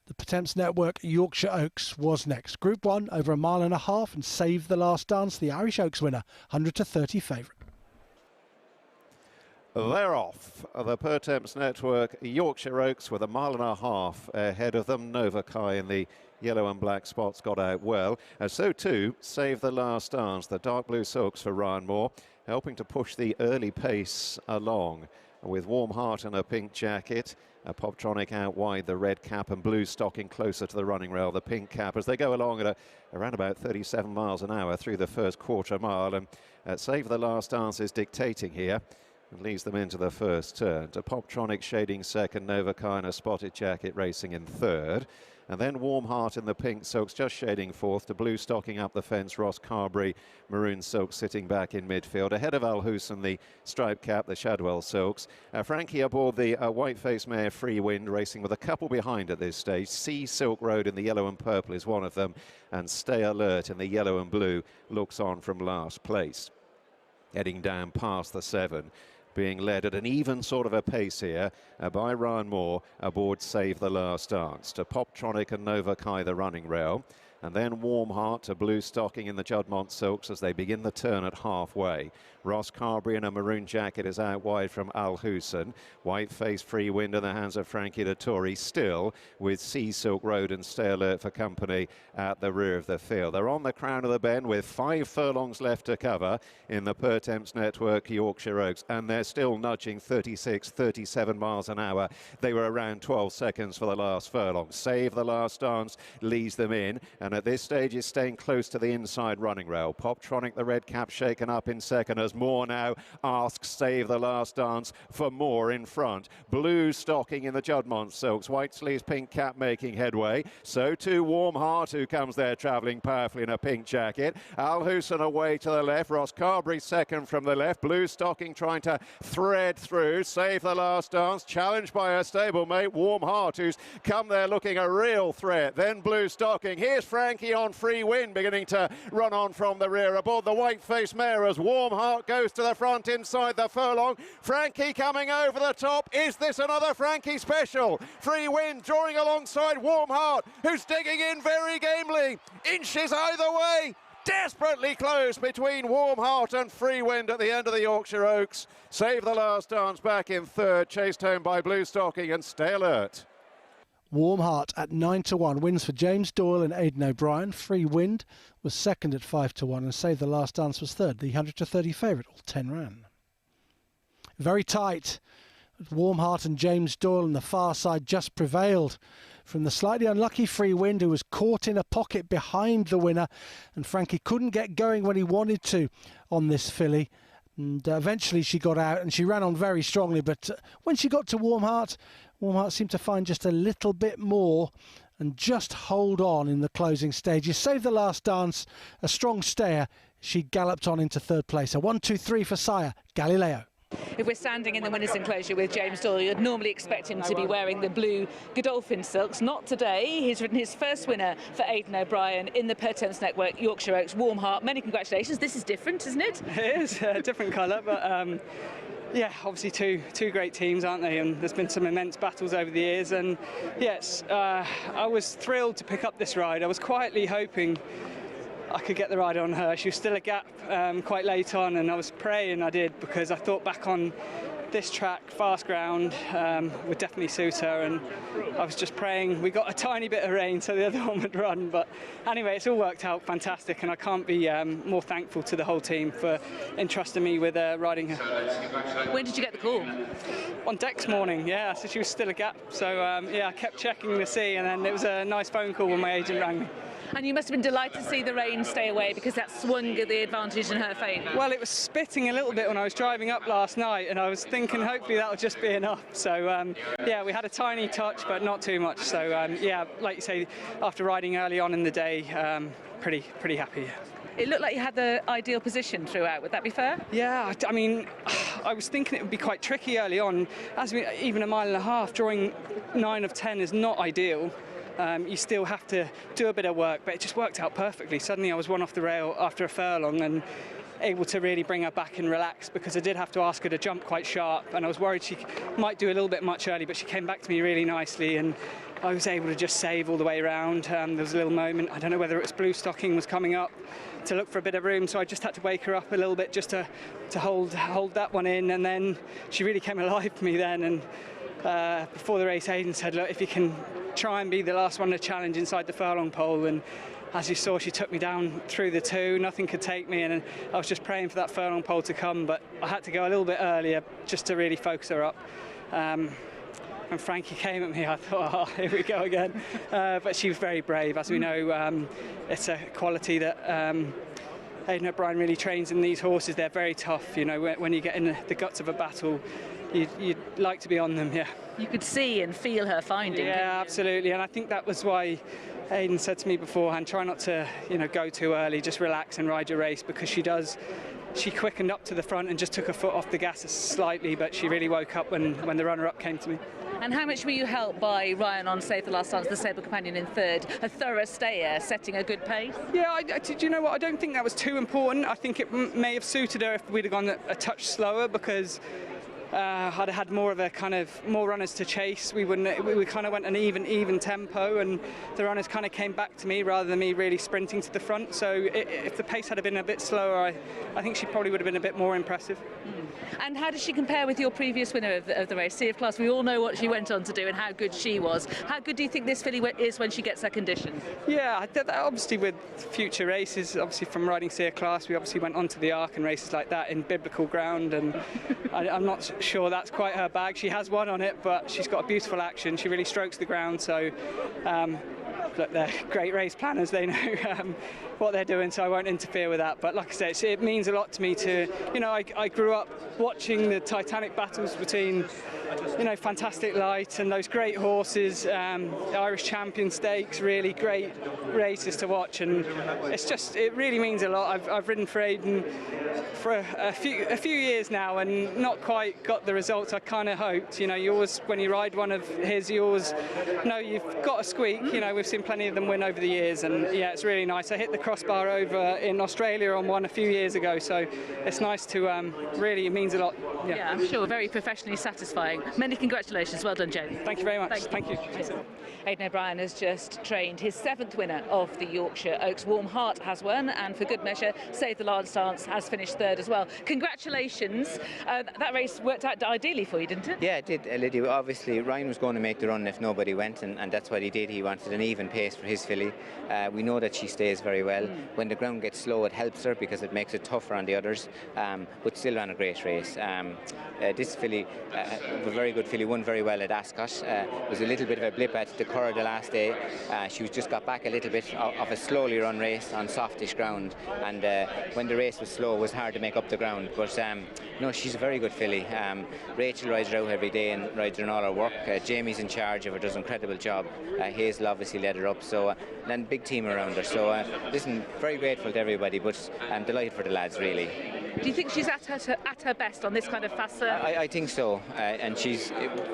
The Pertemps Network Yorkshire Oaks was next. Group 1 over 1.5 miles and Save the Last Dance, the Irish Oaks winner, 100-30 favourite. They're off. The Pertemps Network Yorkshire Oaks with 1.5 miles ahead of them. Nova Kai in the yellow and black spots got out well. And so too, Save the Last Dance, the dark blue silks for Ryan Moore, helping to push the early pace along. With Warm Heart in a pink jacket, a Poptronic out wide, the red cap, and Blue stocking closer to the running rail, the pink cap, as they go along at around about 37 miles an hour through the first quarter mile. And Save the Last Dance is dictating here and leads them into the first turn. To Poptronic shading second, Nova Kai in a spotted jacket racing in third. And then Warm Heart in the pink silks just shading fourth, to Blue stocking up the fence, Ross Carberry, maroon silk sitting back in midfield. Ahead of Al Hoosen, the striped cap, the Shadwell silks. Frankie aboard the white-faced mare Free Wind, racing with a couple behind at this stage. Sea Silk Road in the yellow and purple is one of them, and Stay Alert in the yellow and blue looks on from last place. Heading down past the 7. Being led at an even sort of a pace here by Ryan Moore aboard Save the Last Dance. To Poptronic and Nova Kai the running rail, and then Warm Heart to Blue stocking in the Juddmonte silks as they begin the turn at halfway. Ross Carberry in a maroon jacket is out wide from Al Hoosen. White-faced Free Wind in the hands of Frankie Dettori, still with Sea Silk Road and Stay Alert for company at the rear of the field. They're on the crown of the bend with 5 furlongs left to cover in the Pertemps Network Yorkshire Oaks, and they're still nudging 36, 37 miles an hour. They were around 12 seconds for the last furlong. Save the Last Dance leads them in, and at this stage is staying close to the inside running rail. Poptronic, the red cap, shaken up in second as Moore now asks Save the Last Dance for more in front. Blue stocking in the Juddmonte silks, white sleeves, pink cap making headway. So too Warm Heart, who comes there travelling powerfully in a pink jacket. Al Hoosen away to the left, Ross Carberry second from the left. Blue stocking trying to thread through. Save the Last Dance, challenged by her stablemate Warm Heart, who's come there looking a real threat. Then Blue stocking. Here's Frankie on Free Wind, beginning to run on from the rear aboard the white-faced mare as Warm Heart goes to the front inside the furlong. Frankie coming over the top. Is this another Frankie special? Free Wind drawing alongside Warm Heart, who's digging in very gamely. Inches either way. Desperately close between Warm Heart and Free Wind at the end of the Yorkshire Oaks. Save the Last Dance back in third, chased home by Blue stocking and Stay Alert. Warm Heart at 9-1 wins for James Doyle and Aidan O'Brien. Free Wind was second at 5-1 and Save the Last Dance was third, the 100-30 favourite, all 10 ran. Very tight. Warm Heart and James Doyle on the far side just prevailed from the slightly unlucky Free Wind, who was caught in a pocket behind the winner, and Frankie couldn't get going when he wanted to on this filly. And eventually she got out and she ran on very strongly, but when she got to Warm Heart seemed to find just a little bit more and just hold on in the closing stages. Save the Last Dance, a strong stayer. She galloped on into third place. A 1-2-3 for Sire, Galileo. If we're standing in the winner's enclosure with James Doyle, you'd normally expect him to be wearing the blue Godolphin silks. Not today. He's ridden his first winner for Aidan O'Brien in the Pertemps Network Yorkshire Oaks. Warm Heart, many congratulations. This is different, isn't it? It is a different colour, but yeah, obviously two great teams, aren't they? And there's been some immense battles over the years, and yes, I was thrilled to pick up this ride. I was quietly hoping I could get the ride on her. She was still a gap quite late on, and I was praying I did, because I thought back on this track, fast ground, would definitely suit her, and I was just praying we got a tiny bit of rain so the other one would run. But anyway, it's all worked out fantastic, and I can't be more thankful to the whole team for entrusting me with riding her. When did you get the call? On deck's morning, yeah, so she was still a gap. So yeah, I kept checking to see, and then it was a nice phone call when my agent rang me. And you must have been delighted to see the rain stay away, because that swung the advantage in her favour. Well, it was spitting a little bit when I was driving up last night, and I was thinking hopefully that'll just be enough. So yeah, we had a tiny touch, but not too much. So yeah, like you say, after riding early on in the day, pretty happy. It looked like you had the ideal position throughout. Would that be fair? Yeah, I mean, I was thinking it would be quite tricky early on. Even 1.5 miles, drawing 9 of 10 is not ideal. You still have to do a bit of work, but it just worked out perfectly. Suddenly I was one off the rail after a furlong, and able to really bring her back and relax, because I did have to ask her to jump quite sharp, and I was worried she might do a little bit much early, but she came back to me really nicely, and I was able to just save all the way around. There was a little moment, I don't know whether it was blue stocking was coming up to look for a bit of room, so I just had to wake her up a little bit just to hold that one in, and then she really came alive for me then. And before the race, Aidan said, look, if you can try and be the last one to challenge inside the furlong pole. And as you saw, she took me down through the 2, nothing could take me, and I was just praying for that furlong pole to come, but I had to go a little bit earlier just to really focus her up. When Frankie came at me, I thought, oh, here we go again. But she was very brave. As we know, it's a quality that Aidan O'Brien really trains in these horses. They're very tough. You know, when you get in the guts of a battle, you'd like to be on them, yeah. You could see and feel her finding. Yeah, absolutely. And I think that was why Aidan said to me beforehand, try not to, go too early, just relax and ride your race, because she quickened up to the front and just took her foot off the gas slightly, but she really woke up when the runner-up came to me. And how much were you helped by Ryan on Save the Last Dance, the Sable Companion in 3rd, a thorough stayer, setting a good pace? Yeah, do you know what? I don't think that was too important. I think it may have suited her if we'd have gone a touch slower, because I'd have had more runners to chase. We kind of went an even tempo, and the runners kind of came back to me rather than me really sprinting to the front. So if the pace had been a bit slower, I think she probably would have been a bit more impressive. And how does she compare with your previous winner of the race, Sea of Class? We all know what she went on to do and how good she was. How good do you think this filly is when she gets her conditions? Yeah, obviously with future races, obviously from riding Sea of Class, we obviously went onto the Arc and races like that in biblical ground, and I'm not sure that's quite her bag. She has won on it, but she's got a beautiful action. She really strokes the ground, so look, they're great race planners. They know what they're doing, so I won't interfere with that. But like I said, it means a lot to me to, I grew up watching the titanic battles between, Fantastic Light and those great horses, Irish Champion Stakes, really great races to watch, and it really means a lot. I've ridden for Aidan for a few years now, and not quite got the results I kind of hoped. You always, when you ride one of his, you always know you've got a squeak. We've seen plenty of them win over the years, and yeah, it's really nice. I hit the crossbar over in Australia on one a few years ago, so it's nice to really, it means a lot. Yeah, I'm sure, very professionally satisfying. Many congratulations. Well done, Jamie. Thank you very much. Thank you. Aidan O'Brien has just trained his 7th winner of the Yorkshire Oaks. Warm Heart has won, and for good measure, Save the Last Dance has finished 3rd as well. Congratulations. That race worked out ideally for you, didn't it? Yeah, it did, Lydia. Obviously, Ryan was going to make the run if nobody went, and that's what he did. He wanted an even pace for his filly. We know that she stays very well. When the ground gets slow, it helps her because it makes it tougher on the others, but still ran a great race. This filly, a very good filly, won very well at Ascot. It was a little bit of a blip at the Curragh the last day. She was just got back a little bit of a slowly run race on softish ground, and when the race was slow, it was hard to make up the ground. But no, she's a very good filly. Rachel rides her out every day and rides her in all her work. Jamie's in charge of her, does an incredible job. Hazel obviously led her up, so and big team around her. So listen, very grateful to everybody, but I'm delighted for the lads, really. Do you think she's at her best on this kind of fast surface? I think so, and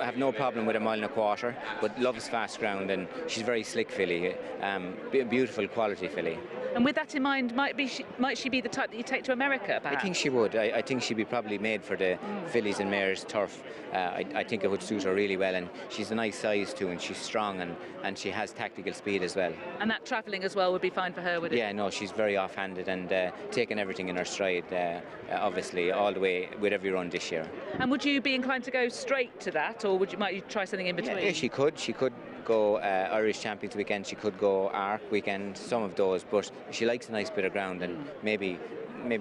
I have no problem with a 1.25 miles, but loves fast ground, and she's a very slick filly, beautiful quality filly. And with that in mind, might she be the type that you take to America, perhaps? I think she would. I think she'd be probably made for the fillies and mares turf. I think it would suit her really well, and she's a nice size too, and she's strong, and she has tactical speed as well. And that travelling as well would be fine for her, would it? Yeah, no, she's very off-handed and taking everything in her stride, obviously, all the way with every run this year. And would you be inclined to go straight to that, or might you try something in between? Yeah, she could. She could go Irish Champions weekend, she could go Arc weekend, some of those, but she likes a nice bit of ground, and maybe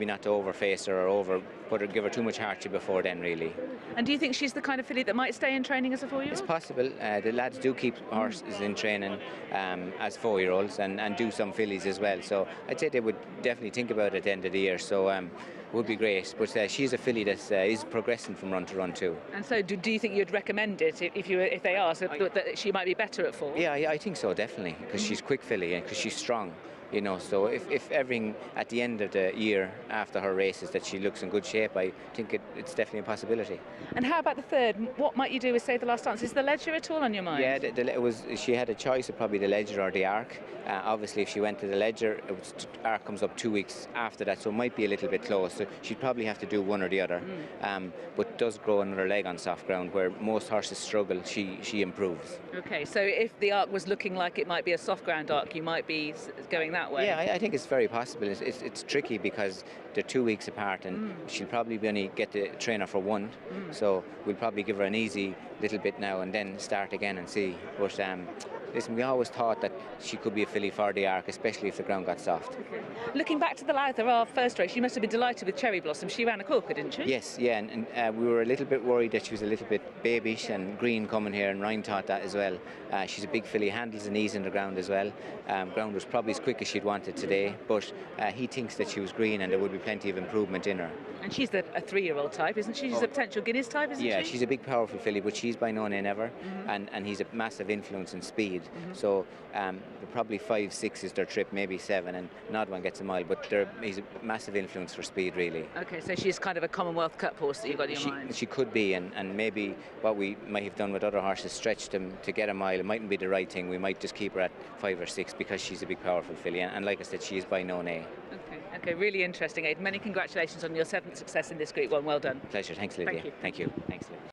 not to overface her or give her too much hardship before then, really. And do you think she's the kind of filly that might stay in training as a 4-year-old? It's possible. The lads do keep horses in training as 4-year-olds and do some fillies as well, so I'd say they would definitely think about it at the end of the year, so it would be great. But she's a filly that is progressing from run to run too. And so do you think you'd recommend it if they are, so that she might be better at 4? Yeah, I think so, definitely, because she's quick filly and because she's strong. you know. So if everything at the end of the year after her races that she looks in good shape, I think it's definitely a possibility. And how about the third? What might you do with Save the Last Dance? Is the Ledger at all on your mind? Yeah, she had a choice of probably the Ledger or the Arc. Obviously, if she went to the Ledger, Arc comes up 2 weeks after that, so it might be a little bit close. So she'd probably have to do one or the other. But does grow another leg on soft ground, where most horses struggle, she improves. Okay, so if the Arc was looking like it might be a soft ground Arc, you might be going that way? Yeah, I think it's very possible. It's tricky because they're 2 weeks apart, and she'll probably only get the trainer for one. So we'll probably give her an easy little bit now and then start again and see. But listen, we always thought that she could be a filly for the Arc, especially if the ground got soft. Okay. Looking back to the Lowther, our first race, you must have been delighted with Cherry Blossom. She ran a corker, didn't she? Yes, yeah, and we were a little bit worried that she was a little bit babyish and green coming here, and Ryan thought that as well. She's a big filly, handles and knees in the ground as well. Ground was probably as quick as she'd wanted today, but he thinks that she was green and there would be plenty of improvement in her. And she's a 3-year-old type, isn't she? She's a potential Guinness type, isn't she? Yeah, she's a big, powerful filly, but she's by no name ever, and he's a massive influence in speed. So probably 5, 6 is their trip, maybe 7, and not one gets a mile, but he's a massive influence for speed, really. Okay, so she's kind of a Commonwealth Cup horse that you've got in your mind. She could be, and maybe what we might have done with other horses, stretch them to get a mile. It mightn't be the right thing. We might just keep her at 5 or 6 because she's a big, powerful filly, and like I said, she is by no name. Okay, really interesting, Aid. Many congratulations on your 7th success in this Group 1. Well done. Pleasure. Thanks, Lydia. Thank you. Thank you. Thanks, Lydia.